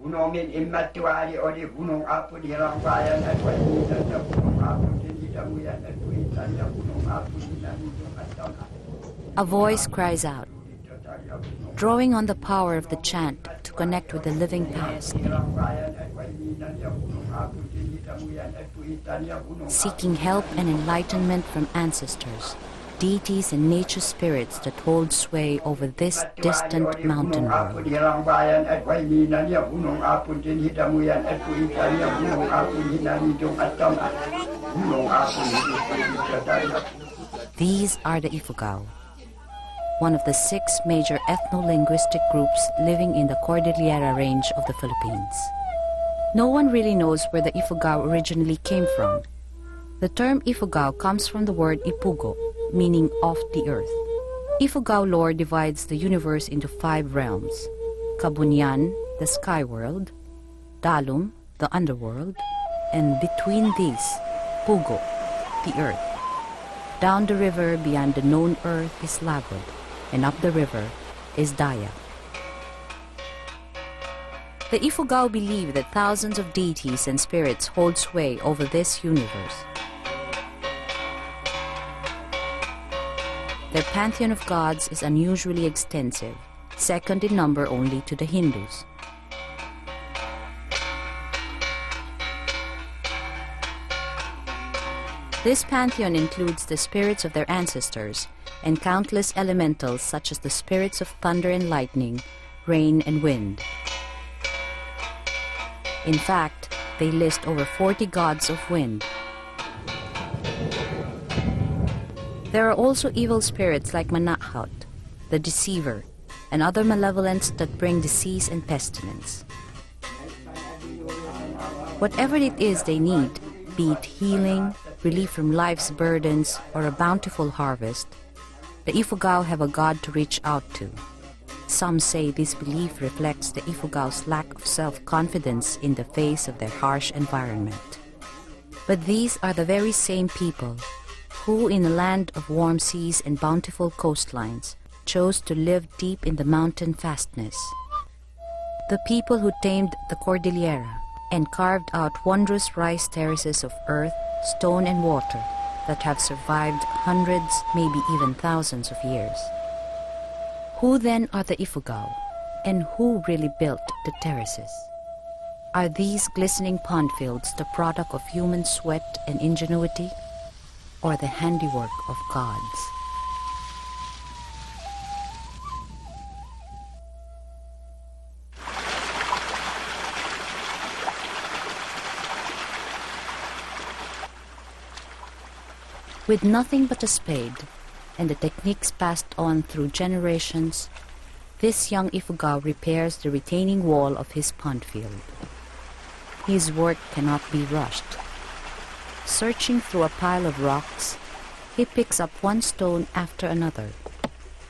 Gunomin imatuali o di gunung apu di rangbayan at wainan na gunung apu din idamuyan at tuitan na gunung apu dinanidong at tama. A voice cries out, drawing on the power of the chant to connect with the living past, seeking help and enlightenment from ancestors, deities and nature spirits that hold sway over this distant mountain world. These are the Ifugao, one of the 6 major ethno-linguistic groups living in the Cordillera range of the Philippines. No one really knows where the Ifugao originally came from. The term Ifugao comes from the word Ipugo, meaning of the earth. Ifugao lore divides the universe into 5 realms: Kabunyan, the sky world; Dalum, the underworld; and between these, Pugo, the earth. Down the river beyond the known earth is Lagod, and up the river is Daya. The Ifugao believe that thousands of deities and spirits hold sway over this universe. Their pantheon of gods is unusually extensive, second in number only to the Hindus. This pantheon includes the spirits of their ancestors and countless elementals such as the spirits of thunder and lightning, rain and wind. In fact, they list over 40 gods of wind. There are also evil spirits like Manakhaut, the deceiver, and other malevolents that bring disease and pestilence. Whatever it is they need, be it healing, relief from life's burdens, or a bountiful harvest, the Ifugao have a god to reach out to. Some say this belief reflects the Ifugao's lack of self-confidence in the face of their harsh environment. But these are the very same people who, in a land of warm seas and bountiful coastlines, chose to live deep in the mountain fastness. The people who tamed the Cordillera and carved out wondrous rice terraces of earth, stone and water that have survived hundreds, maybe even thousands of years. Who then are the Ifugao, and who really built the terraces? Are these glistening pond fields the product of human sweat and ingenuity, or the handiwork of gods? With nothing but a spade and the techniques passed on through generations, this young Ifugao repairs the retaining wall of his pond field. His work cannot be rushed. Searching through a pile of rocks, he picks up one stone after another,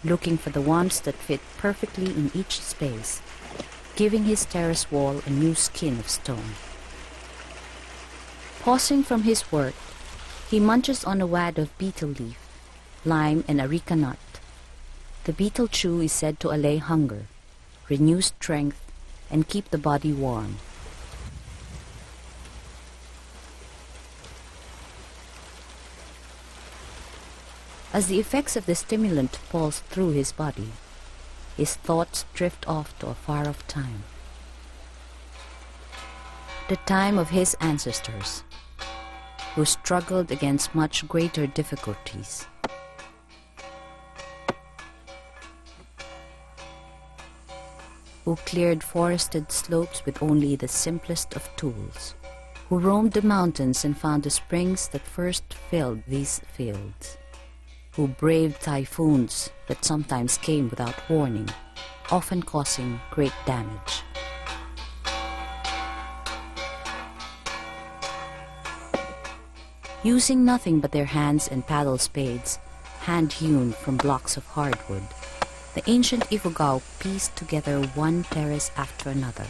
looking for the ones that fit perfectly in each space, giving his terrace wall a new skin of stone. Pausing from his work, he munches on a wad of betel leaf, lime and areca nut. The betel chew is said to allay hunger, renew strength, and keep the body warm. As the effects of the stimulant pulse through his body, his thoughts drift off to a far-off time. The time of his ancestors, who struggled against much greater difficulties. Who cleared forested slopes with only the simplest of tools. Who roamed the mountains and found the springs that first filled these fields. Who braved typhoons that sometimes came without warning, often causing great damage. Using nothing but their hands and paddle spades, hand-hewn from blocks of hardwood, the ancient Ifugao pieced together one terrace after another,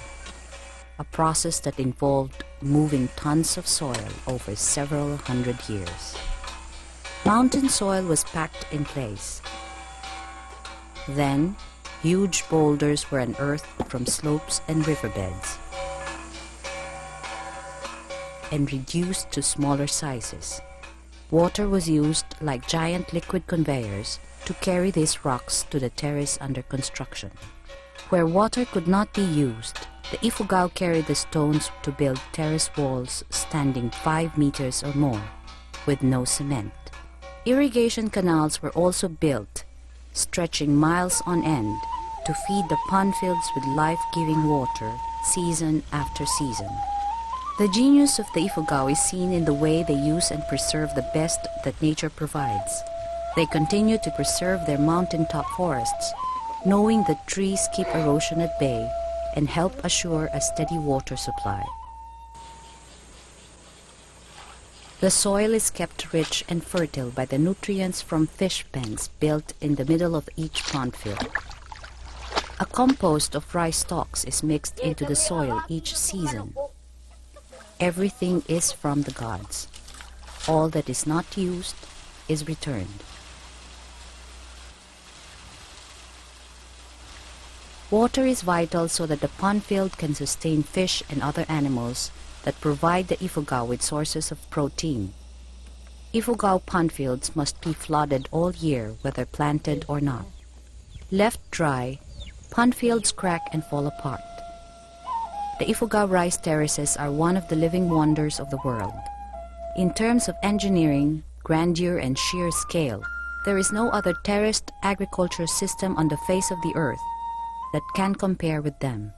a process that involved moving tons of soil over several hundred years. Mountain soil was packed in place. Then, huge boulders were unearthed from slopes and riverbeds. and reduced to smaller sizes. Water was used like giant liquid conveyors to carry these rocks to the terrace under construction. Where water could not be used, the Ifugao carried the stones to build terrace walls standing 5 meters or more, with no cement. Irrigation canals were also built, stretching miles on end, to feed the pond fields with life-giving water season after season. The genius of the Ifugao is seen in the way they use and preserve the best that nature provides. They continue to preserve their mountaintop forests, knowing that trees keep erosion at bay and help assure a steady water supply. The soil is kept rich and fertile by the nutrients from fish pens built in the middle of each pond field. A compost of rice stalks is mixed into the soil each season. Everything is from the gods. All that is not used is returned. Water is vital so that the pond field can sustain fish and other animals that provide the Ifugao with sources of protein. Ifugao pond fields must be flooded all year, whether planted or not. Left dry, pond fields crack and fall apart. The Ifugao rice terraces are one of the living wonders of the world. In terms of engineering, grandeur, and sheer scale, there is no other terraced agriculture system on the face of the earth that can compare with them.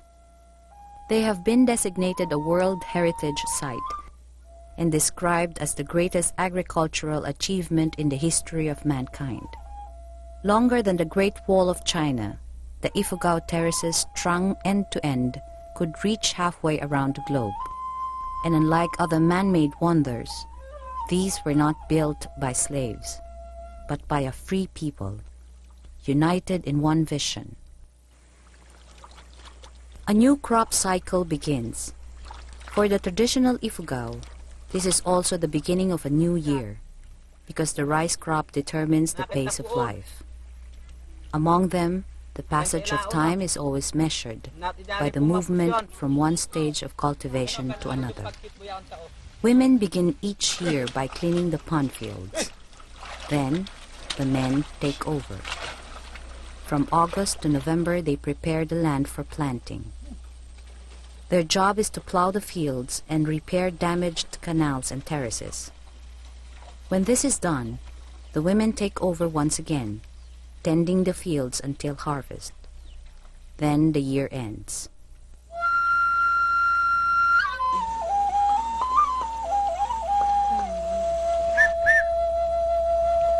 They have been designated a World Heritage Site and described as the greatest agricultural achievement in the history of mankind. Longer than the Great Wall of China, the Ifugao terraces, strung end to end, could reach halfway around the globe. And unlike other man-made wonders, these were not built by slaves, but by a free people, united in one vision. A new crop cycle begins. For the traditional Ifugao, this is also the beginning of a new year, because the rice crop determines the pace of life. Among them, the passage of time is always measured by the movement from one stage of cultivation to another. Women begin each year by cleaning the pond fields. Then, the men take over. From August to November, they prepare the land for planting. Their job is to plow the fields and repair damaged canals and terraces. When this is done, the women take over once again, tending the fields until harvest. Then the year ends.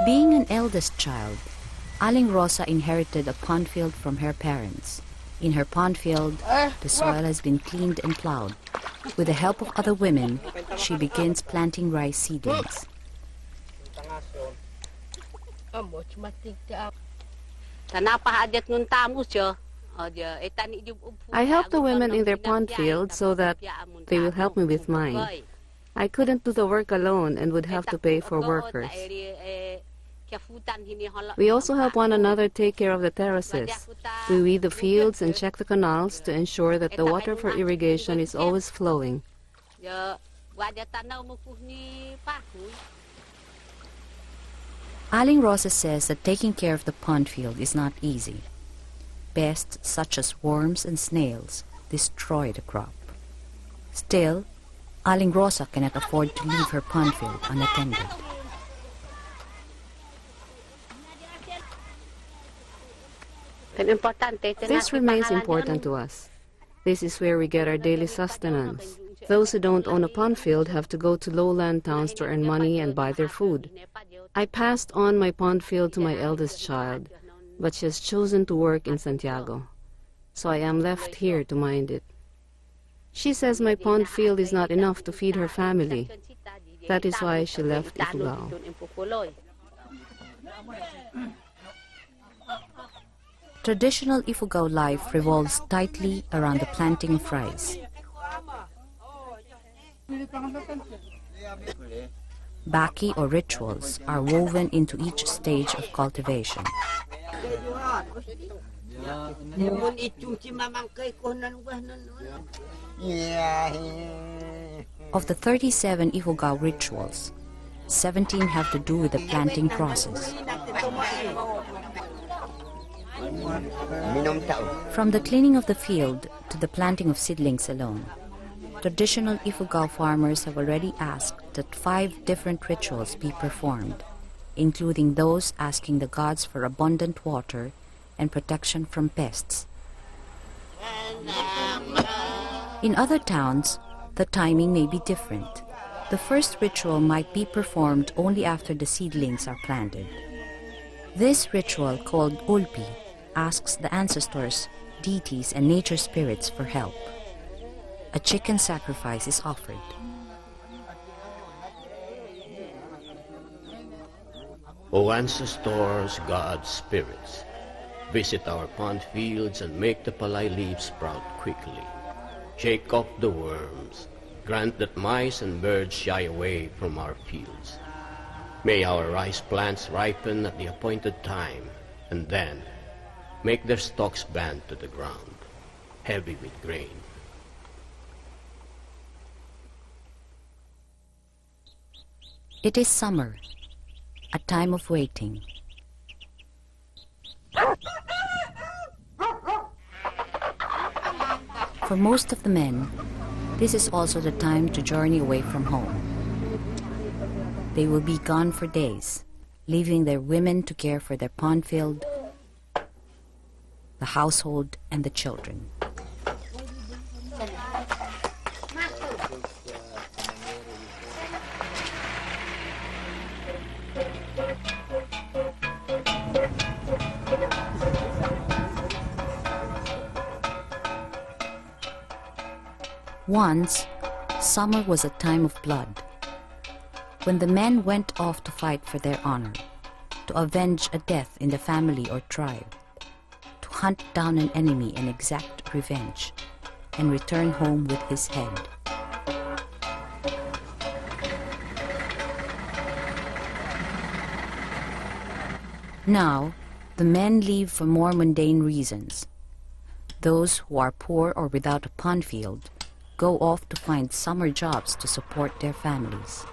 Being an eldest child, Aling Rosa inherited a pond field from her parents. In her pond field, the soil has been cleaned and plowed. With the help of other women, she begins planting rice seedlings. I help the women in their pond field so that they will help me with mine. I couldn't do the work alone and would have to pay for workers. We also help one another take care of the terraces. We weed the fields and check the canals to ensure that the water for irrigation is always flowing. Aling Rosa says that taking care of the pond field is not easy. Pests such as worms and snails destroy the crop. Still, Aling Rosa cannot afford to leave her pond field unattended. This remains important to us. This is where we get our daily sustenance. Those who don't own a pond field have to go to lowland towns to earn money and buy their food. I passed on my pond field to my eldest child, but she has chosen to work in Santiago, so I am left here to mind it. She says my pond field is not enough to feed her family. That is why she left Ifugao. Traditional Ifugao life revolves tightly around the planting of rice. Baki or rituals are woven into each stage of cultivation. Of the 37 Ifugao rituals, 17 have to do with the planting process. From the cleaning of the field to the planting of seedlings alone, traditional Ifugao farmers have already asked that 5 different rituals be performed, including those asking the gods for abundant water and protection from pests. In other towns, the timing may be different. The first ritual might be performed only after the seedlings are planted. This ritual, called ulpi, asks the ancestors, deities, and nature spirits for help. A chicken sacrifice is offered. O ancestors, gods, spirits, visit our pond fields and make the palay leaves sprout quickly. Shake off the worms. Grant that mice and birds shy away from our fields. May our rice plants ripen at the appointed time, and then make their stalks bend to the ground, heavy with grain. It is summer, a time of waiting. For most of the men, this is also the time to journey away from home. They will be gone for days, leaving their women to care for their pond field, the household, and the children. Once, summer was a time of blood, when the men went off to fight for their honor, to avenge a death in the family or tribe, to hunt down an enemy and exact revenge, and return home with his head. Now, the men leave for more mundane reasons. Those who are poor or without a pond field go off to find summer jobs to support their families.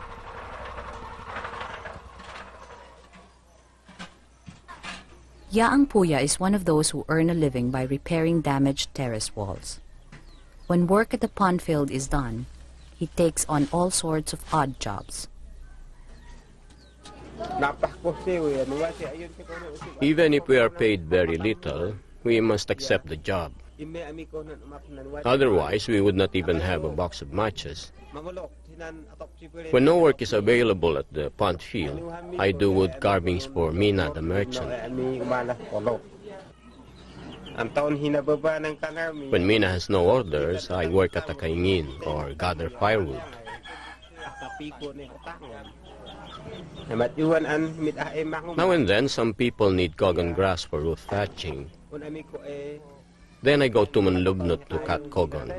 Yaang Puya is one of those who earn a living by repairing damaged terrace walls. When work at the pond field is done, he takes on all sorts of odd jobs. Even if we are paid very little, we must accept the job. Otherwise, we would not even have a box of matches. When no work is available at the pond field, I do wood carvings for Mina the merchant. When Mina has no orders, I work at the kaingin or gather firewood. Now and then, some people need kogon grass for roof thatching. Then I go to Manlubnot to cut kogon.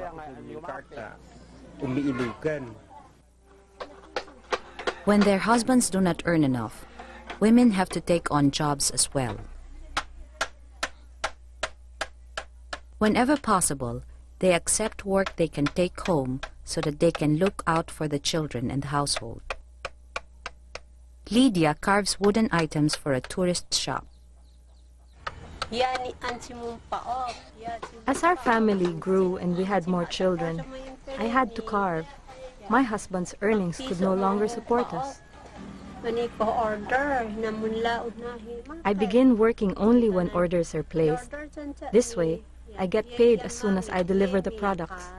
When their husbands do not earn enough, women have to take on jobs as well. Whenever possible, they accept work they can take home so that they can look out for the children and the household. Lydia carves wooden items for a tourist shop. As our family grew and we had more children, I had to carve. My husband's earnings could no longer support us. I begin working only when orders are placed. This way, I get paid as soon as I deliver the products.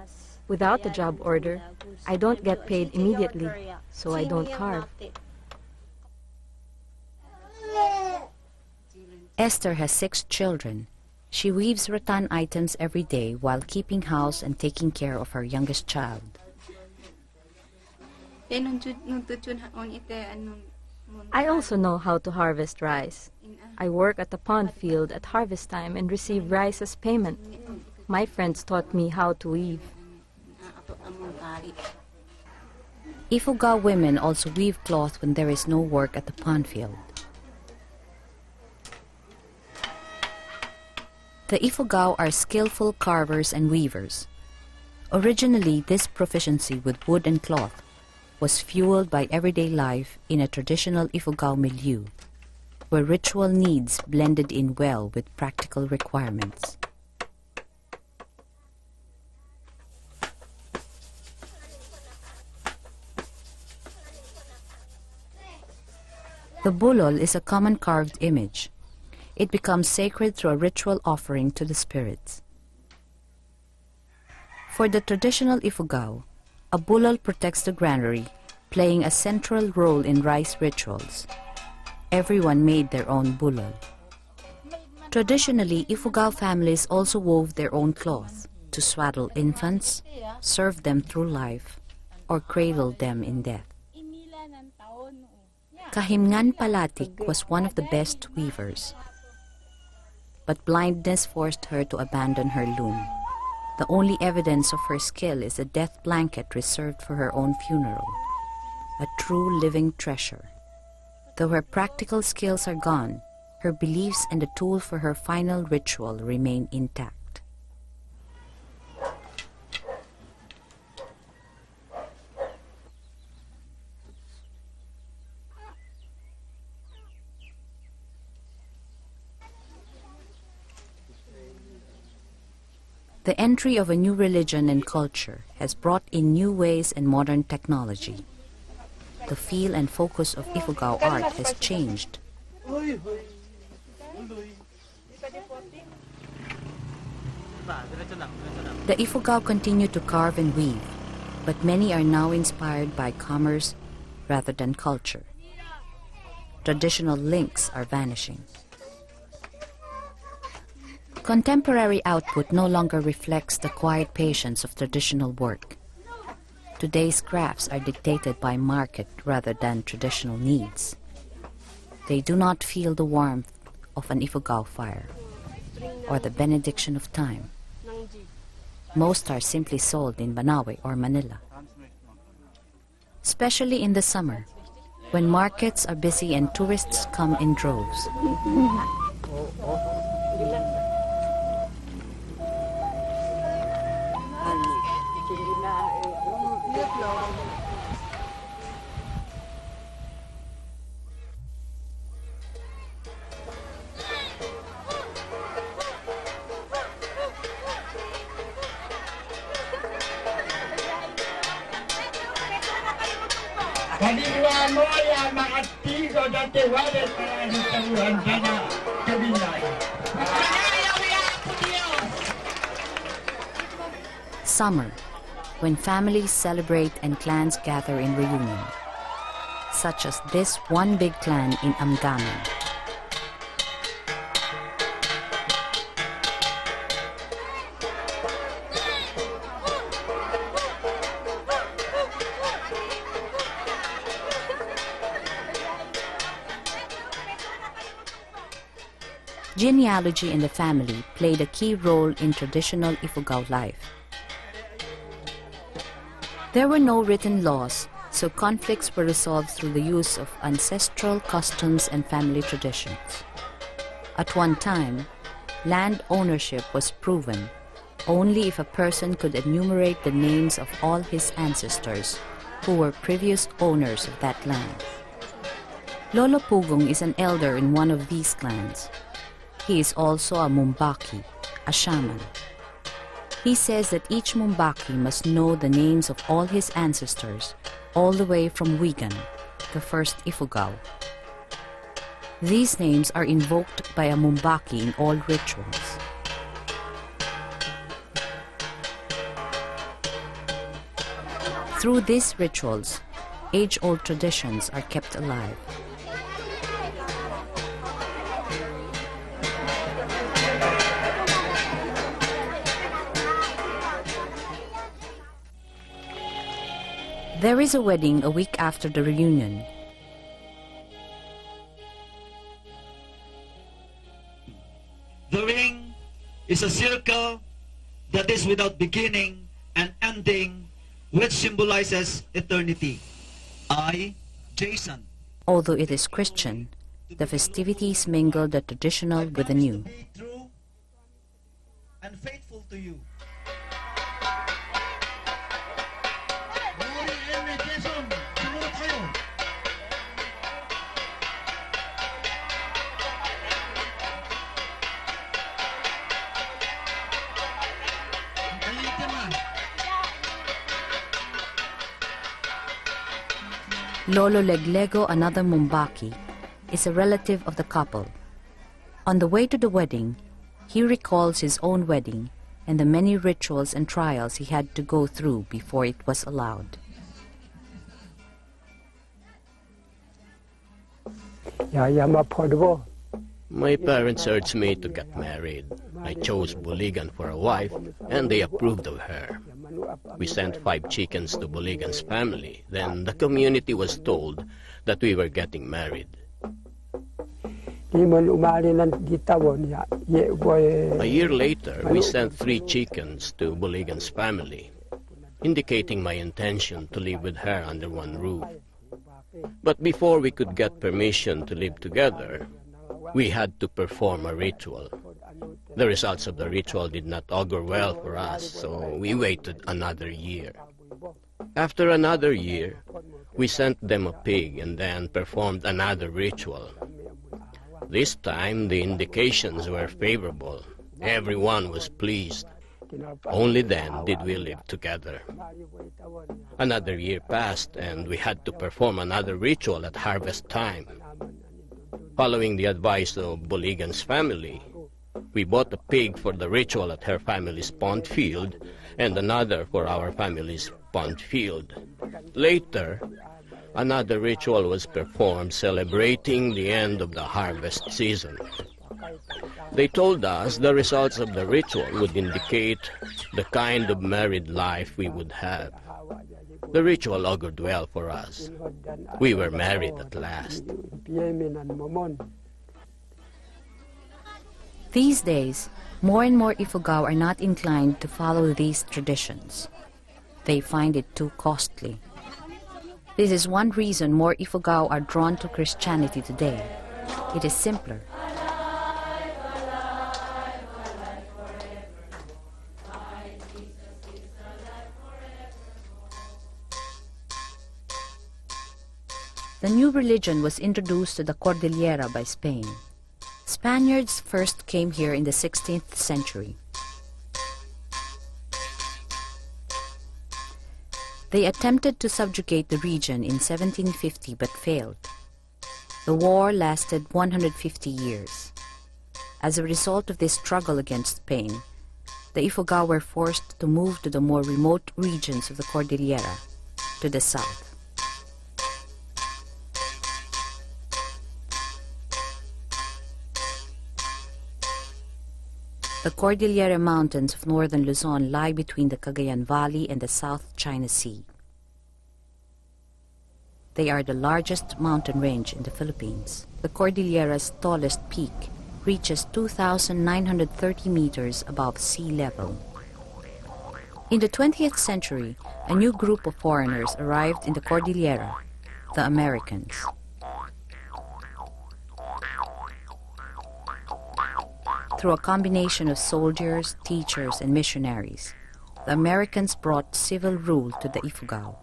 Without the job order, I don't get paid immediately, so I don't carve. Esther has 6 children. She weaves rattan items every day while keeping house and taking care of her youngest child. I also know how to harvest rice. I work at the pond field at harvest time and receive rice as payment. My friends taught me how to weave. Ifugao women also weave cloth when there is no work at the pond field. The Ifugao are skillful carvers and weavers. Originally, this proficiency with wood and cloth was fueled by everyday life in a traditional Ifugao milieu, where ritual needs blended in well with practical requirements. The bulol is a common carved image. It becomes sacred through a ritual offering to the spirits. For the traditional Ifugao, a bulol protects the granary, playing a central role in rice rituals. Everyone made their own bulol. Traditionally, Ifugao families also wove their own cloth to swaddle infants, serve them through life, or cradle them in death. Kahimngan Palatik was one of the best weavers, but blindness forced her to abandon her loom. The only evidence of her skill is a death blanket reserved for her own funeral, a true living treasure. Though her practical skills are gone, her beliefs and the tool for her final ritual remain intact. The entry of a new religion and culture has brought in new ways and modern technology. The feel and focus of Ifugao art has changed. The Ifugao continue to carve and weave, but many are now inspired by commerce rather than culture. Traditional links are vanishing. Contemporary output no longer reflects the quiet patience of traditional work. Today's crafts are dictated by market rather than traditional needs. They do not feel the warmth of an Ifugao fire or the benediction of time. Most are simply sold in Banawe or Manila. Especially in the summer, when markets are busy and tourists come in droves. Summer, when families celebrate and clans gather in reunion, such as this one big clan in Amgaman. Genealogy in the family played a key role in traditional Ifugao life. There were no written laws, so conflicts were resolved through the use of ancestral customs and family traditions. At one time, land ownership was proven only if a person could enumerate the names of all his ancestors who were previous owners of that land. Lolo Pugong is an elder in one of these clans. He is also a Mumbaki, a shaman. He says that each Mumbaki must know the names of all his ancestors, all the way from Wigan, the first Ifugao. These names are invoked by a Mumbaki in all rituals. Through these rituals, age-old traditions are kept alive. There is a wedding a week after the reunion. The ring is a circle that is without beginning and ending, which symbolizes eternity. I, Jason. Although it is Christian, the festivities mingle the traditional with the new. True and faithful to you. Lolo Leglego, another Mumbaki, is a relative of the couple. On the way to the wedding, he recalls his own wedding and the many rituals and trials he had to go through before it was allowed. My parents urged me to get married. I chose Buligan for a wife, and they approved of her. We sent 5 chickens to Buligan's family. Then the community was told that we were getting married. A year later, we sent 3 chickens to Buligan's family, indicating my intention to live with her under one roof. But before we could get permission to live together, we had to perform a ritual. The results of the ritual did not augur well for us, so we waited another year. After another year, we sent them a pig and then performed another ritual. This time, the indications were favorable. Everyone was pleased. Only then did we live together. Another year passed, and we had to perform another ritual at harvest time. Following the advice of Buligan's family, we bought a pig for the ritual at her family's pond field and another for our family's pond field. Later, another ritual was performed celebrating the end of the harvest season. They told us the results of the ritual would indicate the kind of married life we would have. The ritual augured well for us. We were married at last. These days, more and more Ifugao are not inclined to follow these traditions. They find it too costly. This is one reason more Ifugao are drawn to Christianity today. It is simpler. The new religion was introduced to the Cordillera by Spain. Spaniards first came here in the 16th century. They attempted to subjugate the region in 1750 but failed. The war lasted 150 years. As a result of this struggle against Spain, the Ifugao were forced to move to the more remote regions of the Cordillera, to the south. The Cordillera Mountains of northern Luzon lie between the Cagayan Valley and the South China Sea. They are the largest mountain range in the Philippines. The Cordillera's tallest peak reaches 2,930 meters above sea level. In the 20th century, a new group of foreigners arrived in the Cordillera, the Americans. Through a combination of soldiers, teachers, and missionaries, the Americans brought civil rule to the Ifugao.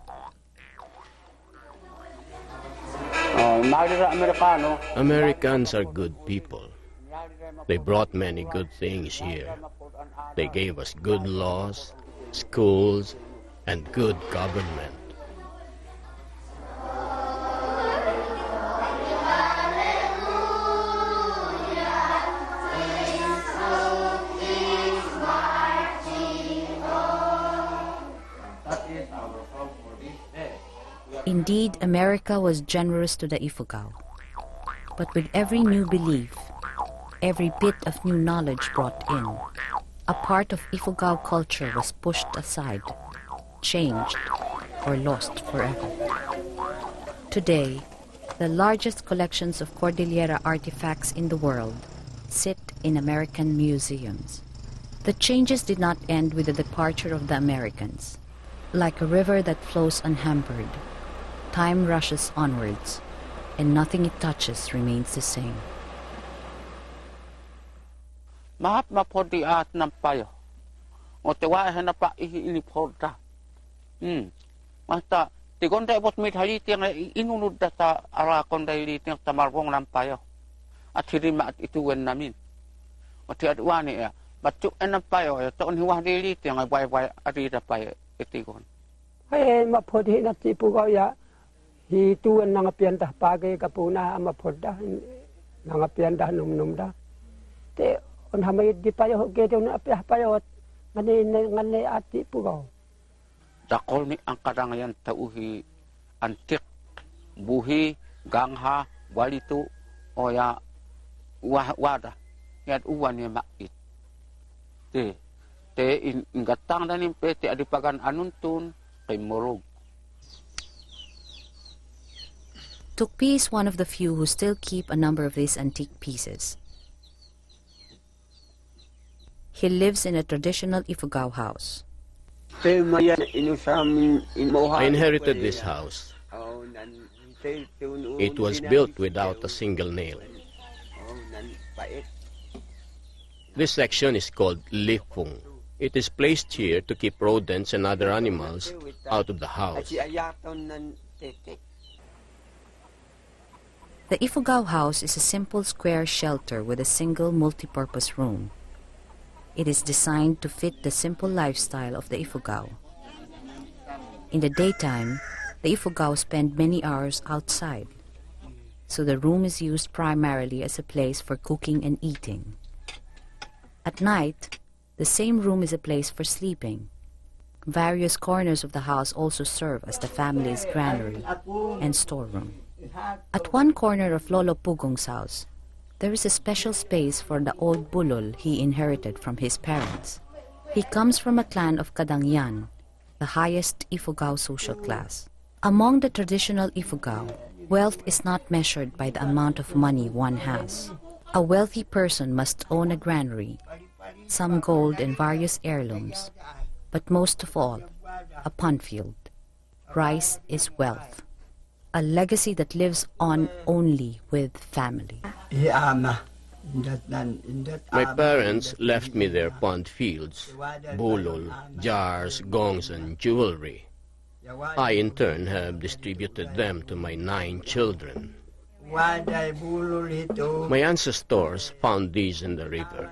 Americans are good people. They brought many good things here. They gave us good laws, schools, and good government. Indeed, America was generous to the Ifugao. But with every new belief, every bit of new knowledge brought in, a part of Ifugao culture was pushed aside, changed, or lost forever. Today, the largest collections of Cordillera artifacts in the world sit in American museums. The changes did not end with the departure of the Americans. Like a river that flows unhampered, time rushes onwards, and nothing it touches remains the same. Mahap mapodi at nampayo. O te wae na pa iliporta. Mata te gonda bot mit haliti ang inunod da sa ara konda iliti ang tamarwong nampayo. At hirima at ituwen namin. O te adwani ya. Batu nampayo ya to hiwa iliti ang way arida pa itigon. Ay mapodi na tipugao ya. hituan nga piantah pagay kapuna amapoda nga piantah num-num da. Te on hamayid di payo gedo na apih payot ngani ati pugaw. Dakol ni ang karangayan tauhi antik buhi gangha walitu oya wada yat uwan ni makit. Te ingatang danim pete adipagan anuntun kay morog. Tukpi is one of the few who still keep a number of these antique pieces. He lives in a traditional Ifugao house. I inherited this house. It was built without a single nail. This section is called lifung. It is placed here to keep rodents and other animals out of the house. The Ifugao house is a simple square shelter with a single multi-purpose room. It is designed to fit the simple lifestyle of the Ifugao. In the daytime, the Ifugao spend many hours outside, so the room is used primarily as a place for cooking and eating. At night, the same room is a place for sleeping. Various corners of the house also serve as the family's granary and storeroom. At one corner of Lolo Pugong's house, there is a special space for the old bulol he inherited from his parents. He comes from a clan of Kadangyan, the highest Ifugao social class. Among the traditional Ifugao, wealth is not measured by the amount of money one has. A wealthy person must own a granary, some gold and various heirlooms, but most of all, a pond field. Rice is wealth, a legacy that lives on only with family. My parents left me their pond fields, bulol, jars, gongs, and jewelry. I, in turn, have distributed them to my 9 children. My ancestors found these in the river.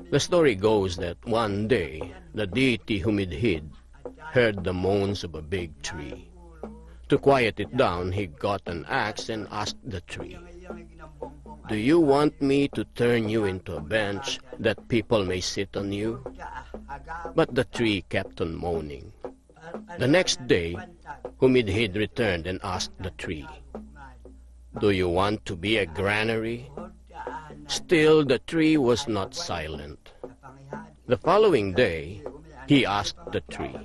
The story goes that one day, the deity whom it hid heard the moans of a big tree. To quiet it down, he got an axe and asked the tree, "Do you want me to turn you into a bench that people may sit on you?" But the tree kept on moaning. The next day, Humidhid returned and asked the tree, "Do you want to be a granary?" Still, the tree was not silent. The following day, he asked the tree,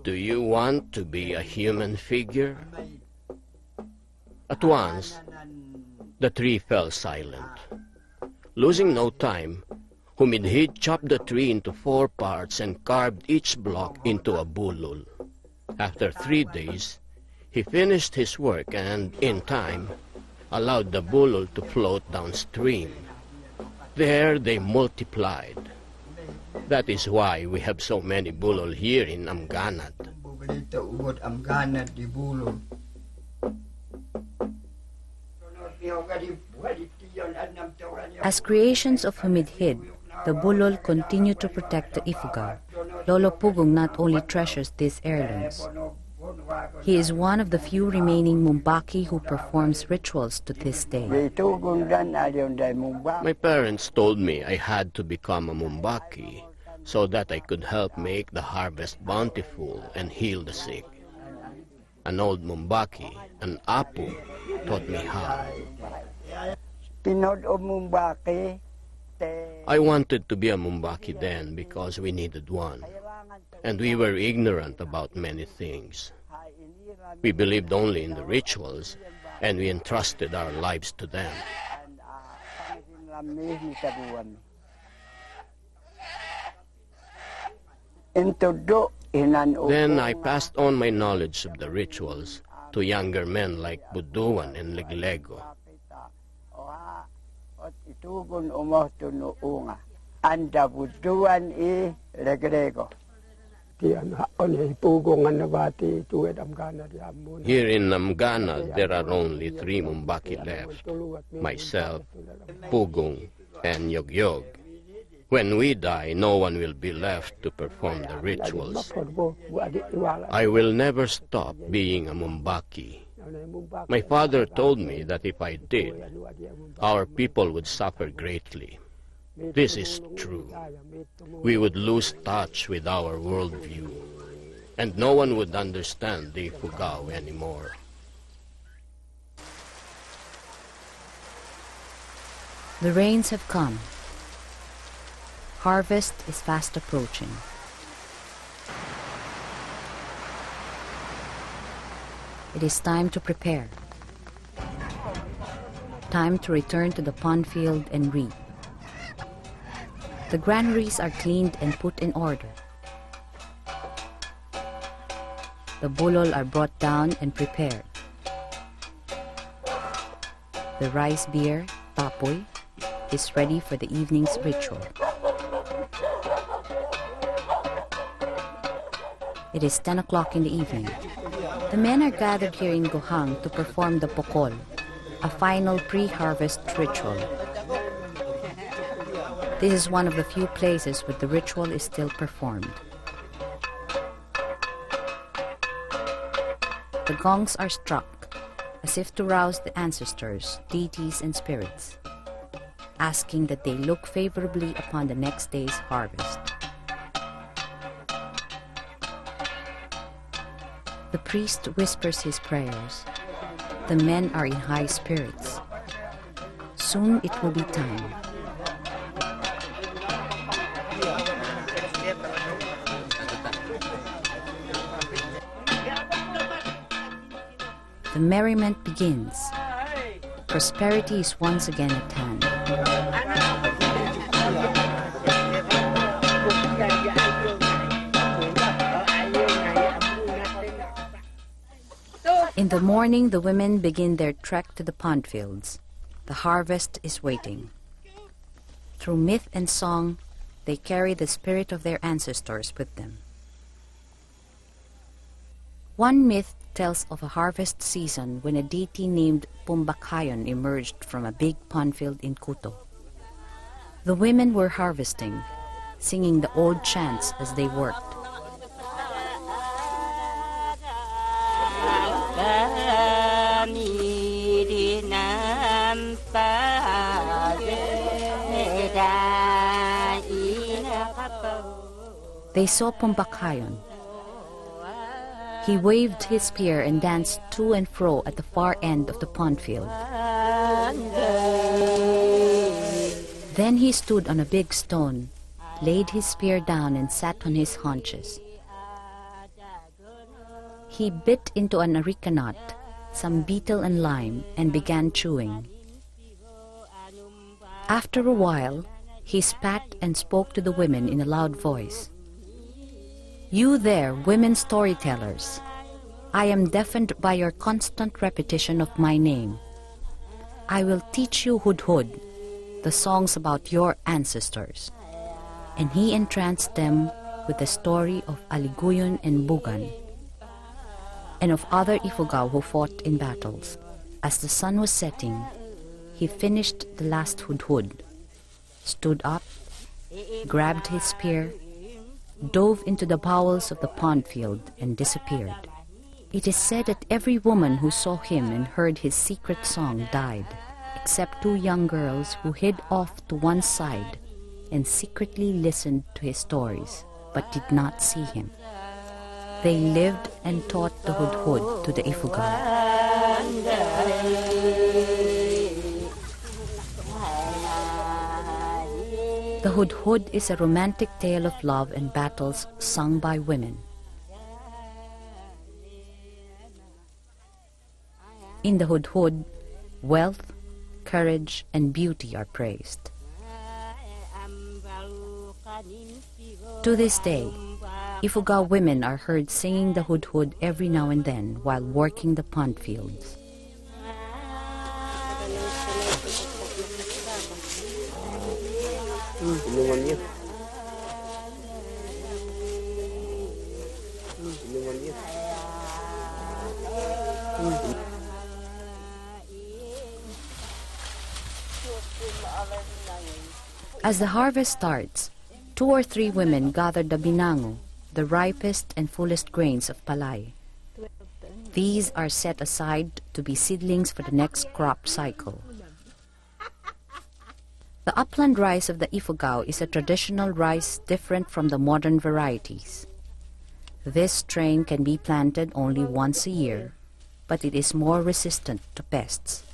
"Do you want to be a human figure?" At once, the tree fell silent. Losing no time, Humidhid chopped the tree into 4 parts and carved each block into a bulol. After 3 days, he finished his work and, in time, allowed the bulol to float downstream. There they multiplied. That is why we have so many bulol here in Amganad. As creations of Humidhid, the bulol continue to protect the Ifugao. Lolo Pugong not only treasures these heirlooms, he is one of the few remaining Mumbaki who performs rituals to this day. My parents told me I had to become a Mumbaki so that I could help make the harvest bountiful and heal the sick. An old Mumbaki, an Apu, taught me how. I wanted to be a Mumbaki then because we needed one, and we were ignorant about many things. We believed only in the rituals, and we entrusted our lives to them. Then I passed on my knowledge of the rituals to younger men like Buduan and Leglego. Here in Namgana, there are only 3 Mumbaki left, myself, Pugong, and Yogyog. When we die, no one will be left to perform the rituals. I will never stop being a Mumbaki. My father told me that if I did, our people would suffer greatly. This is true. We would lose touch with our worldview, and no one would understand the Ifugao anymore. The rains have come. Harvest is fast approaching. It is time to prepare. Time to return to the pond field and reap. The granaries are cleaned and put in order. The bulol are brought down and prepared. The rice beer, tapoy, is ready for the evening's ritual. It is 10 o'clock in the evening. The men are gathered here in Gohang to perform the pokol, a final pre-harvest ritual. This is one of the few places where the ritual is still performed. The gongs are struck as if to rouse the ancestors, deities, and spirits, asking that they look favorably upon the next day's harvest. The priest whispers his prayers. The men are in high spirits. Soon it will be time. The merriment begins. Prosperity is once again at hand. In the morning, the women begin their trek to the pond fields. The harvest is waiting. Through myth and song, they carry the spirit of their ancestors with them. One myth tells of a harvest season when a deity named Pumbakayon emerged from a big pond field in Kuto. The women were harvesting, singing the old chants as they worked. They saw Pumbakayon. He waved his spear and danced to and fro at the far end of the pond field. Then he stood on a big stone, laid his spear down and sat on his haunches. He bit into an areca nut, some betel and lime, and began chewing. After a while, he spat and spoke to the women in a loud voice. "You there, women storytellers, I am deafened by your constant repetition of my name. I will teach you Hudhud, the songs about your ancestors." And he entranced them with the story of Aliguyon and Bugan, and of other Ifugao who fought in battles. As the sun was setting, he finished the last Hudhud, stood up, grabbed his spear, dove into the bowels of the pond field, and disappeared. It is said that every woman who saw him and heard his secret song died, except 2 young girls who hid off to one side and secretly listened to his stories, but did not see him. They lived and taught the Hudhud to the Ifugao. The Hudhud is a romantic tale of love and battles sung by women. In the Hudhud, wealth, courage, and beauty are praised. To this day, Ifugao women are heard singing the Hudhud every now and then while working the pond fields. As the harvest starts, 2 or 3 women gather the binango, the ripest and fullest grains of palay. These are set aside to be seedlings for the next crop cycle. The upland rice of the Ifugao is a traditional rice different from the modern varieties. This strain can be planted only once a year, but it is more resistant to pests.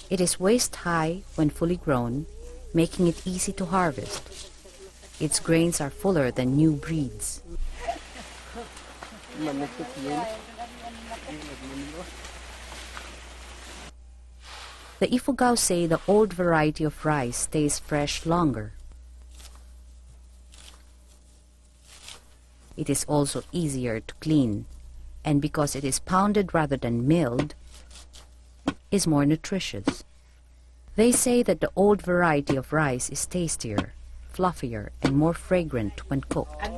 It is waist-high when fully grown, making it easy to harvest. Its grains are fuller than new breeds. The Ifugao say the old variety of rice stays fresh longer. It is also easier to clean, and because it is pounded rather than milled, is more nutritious. They say that the old variety of rice is tastier, fluffier, and more fragrant when cooked.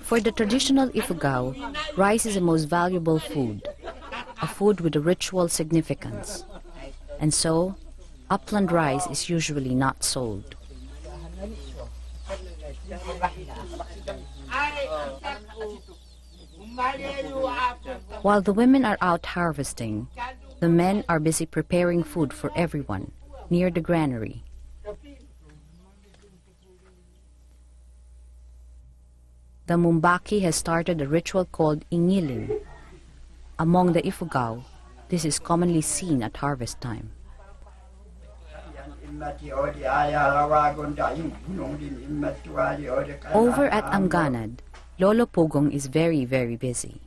For the traditional Ifugao, rice is the most valuable food, a food with a ritual significance. And so, upland rice is usually not sold. While the women are out harvesting, the men are busy preparing food for everyone near the granary. The Mumbaki has started a ritual called Ingiling. Among the Ifugao, this is commonly seen at harvest time. Over at Anganad, Lolo Pugong is very, very busy.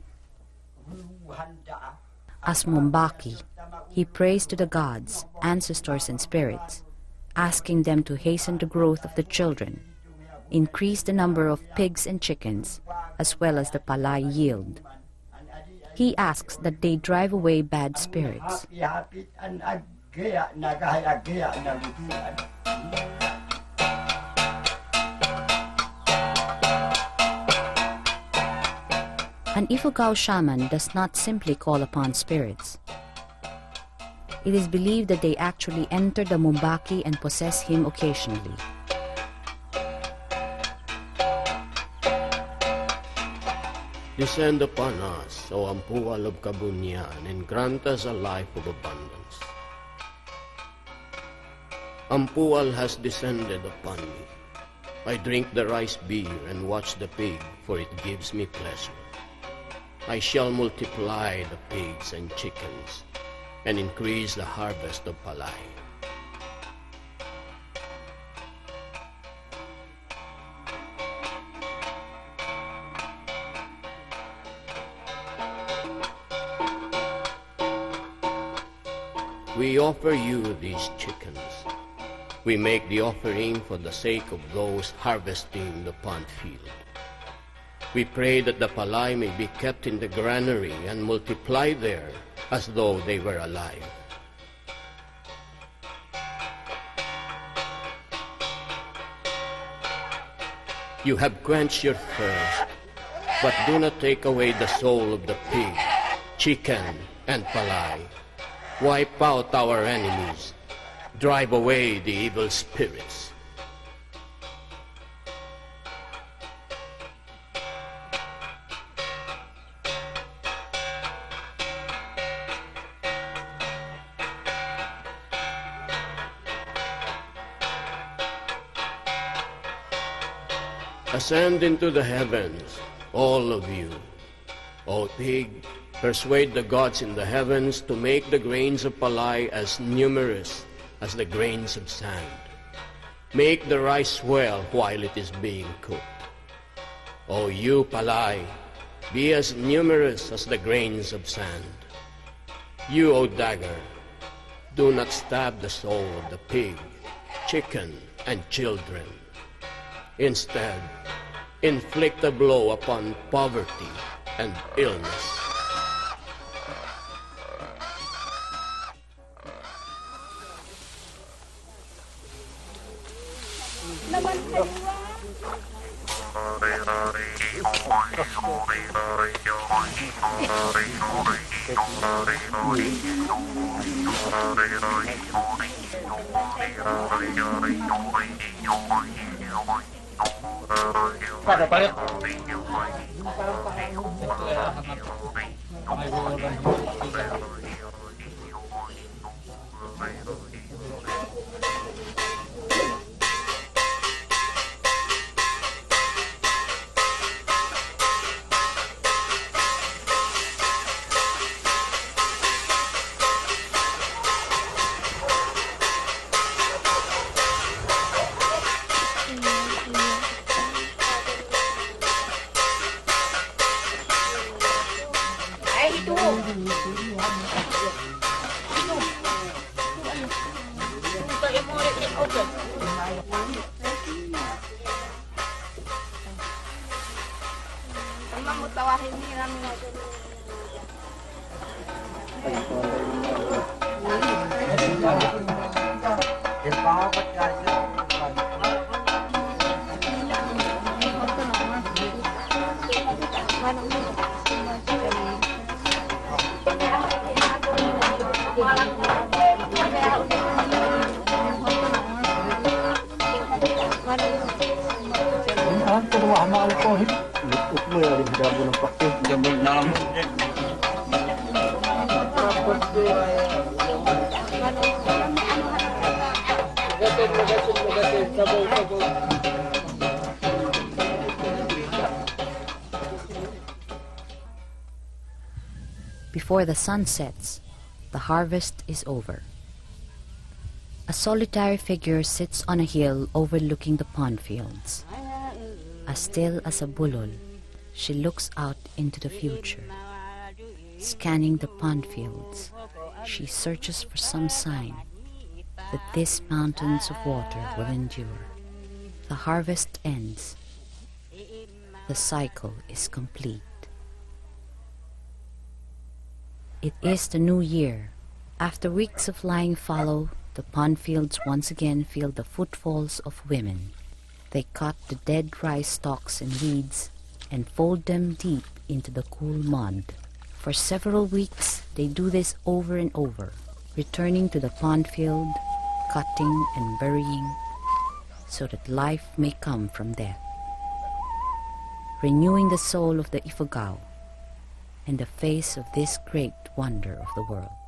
As Mumbaki, he prays to the gods, ancestors, and spirits, asking them to hasten the growth of the children, increase the number of pigs and chickens, as well as the palay yield. He asks that they drive away bad spirits. An Ifugao shaman does not simply call upon spirits. It is believed that they actually enter the Mumbaki and possess him occasionally. Descend upon us, O Ampual of Kabunyan, and grant us a life of abundance. Ampual has descended upon me. I drink the rice beer and watch the pig, for it gives me pleasure. I shall multiply the pigs and chickens, and increase the harvest of palay. We offer you these chickens. We make the offering for the sake of those harvesting the pond field. We pray that the palay may be kept in the granary and multiply there as though they were alive. You have quenched your thirst, but do not take away the soul of the pig, chicken, and palay. Wipe out our enemies. Drive away the evil spirits. Ascend into the heavens, all of you. O pig, persuade the gods in the heavens to make the grains of palay as numerous as the grains of sand. Make the rice swell while it is being cooked. O you palay, be as numerous as the grains of sand. You, O dagger, do not stab the soul of the pig, chicken, and children. Instead, inflict a blow upon poverty and illness. Before the sun sets, the harvest is over. A solitary figure sits on a hill overlooking the pond fields. As still as a bulol, she looks out into the future. Scanning the pond fields, she searches for some sign that these mountains of water will endure. The harvest ends. The cycle is complete. It is the new year. After weeks of lying fallow, the pond fields once again feel the footfalls of women. They cut the dead rice stalks and weeds and fold them deep into the cool mud. For several weeks, they do this over and over, returning to the pond field, cutting and burying, so that life may come from death, renewing the soul of the Ifugao and the face of this great wonder of the world.